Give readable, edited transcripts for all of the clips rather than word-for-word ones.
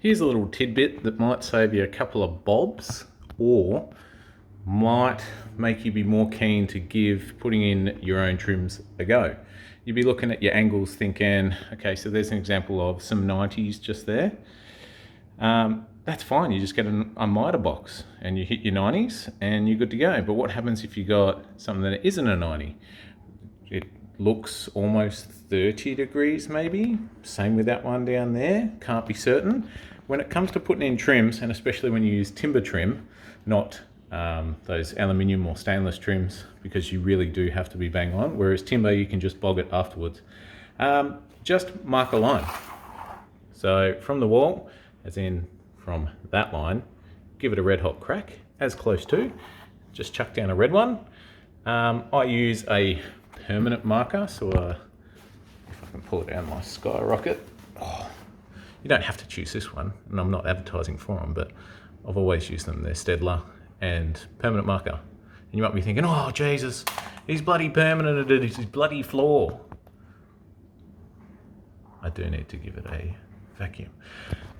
Here's a little tidbit that might save you a couple of bobs, or might make you be more keen to give putting in your own trims a go. You'd be looking at your angles thinking, okay, so there's an example of some 90s just there. That's fine, you just get a miter box and you hit your 90s and you're good to go. But what happens if you got something that isn't a 90? It looks almost 30 degrees maybe. Same with that one down there, can't be certain. When it comes to putting in trims, and especially when you use timber trim, not those aluminium or stainless trims, because you really do have to be bang on, whereas timber you can just bog it afterwards. Just mark a line. So from the wall, as in from that line, give it a red hot crack, as close to, just chuck down a red one. I use a permanent marker, so if I can pull it down my skyrocket. You don't have to choose this one, and I'm not advertising for them, but I've always used them. They're Stedler and permanent marker. And you might be thinking, oh Jesus, he's bloody permanent, it's his bloody floor. I do need to give it a vacuum.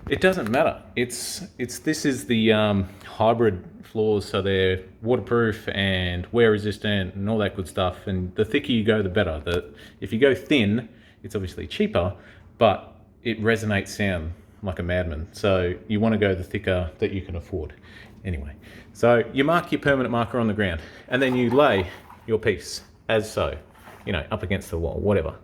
It doesn't matter. This is the hybrid floors, so they're waterproof and wear resistant and all that good stuff. And the thicker you go, the better. If you go thin, it's obviously cheaper, but it resonates sound like a madman. So you want to go the thicker that you can afford. Anyway, so you mark your permanent marker on the ground and then you lay your piece as so, up against the wall, whatever.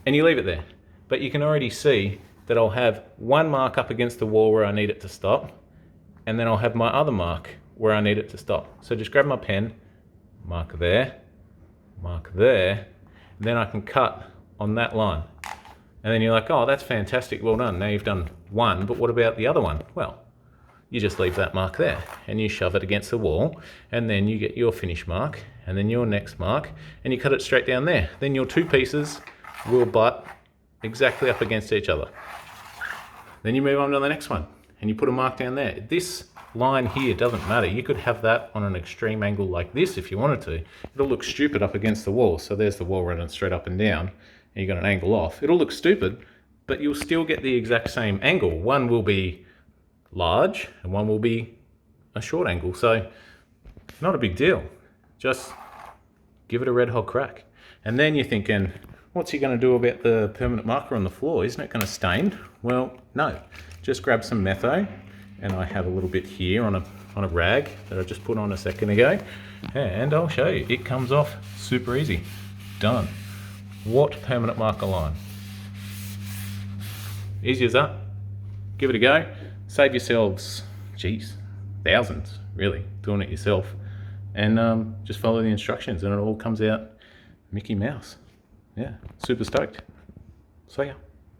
And you leave it there. But you can already see that I'll have one mark up against the wall where I need it to stop, and then I'll have my other mark where I need it to stop. So just grab my pen, mark there, and then I can cut on that line. And then you're like, oh, that's fantastic, well done. Now you've done one, but what about the other one? Well, you just leave that mark there and you shove it against the wall, and then you get your finish mark and then your next mark and you cut it straight down there. Then your two pieces will butt exactly up against each other. Then you move on to the next one and you put a mark down there. This line here doesn't matter. You could have that on an extreme angle like this if you wanted to. It'll look stupid up against the wall. So there's the wall running straight up and down, and you got an angle off. It'll look stupid, but you'll still get the exact same angle. One will be large and one will be a short angle. So not a big deal. Just give it a red hot crack. And then you're thinking, what's he going to do about the permanent marker on the floor? Isn't it going to stain? Well, no. Just grab some metho, and I have a little bit here on a rag that I just put on a second ago, and I'll show you. It comes off super easy. Done. What permanent marker line? Easy as that. Give it a go. Save yourselves, thousands, really, doing it yourself. And just follow the instructions and it all comes out Mickey Mouse. Yeah, super stoked. See ya.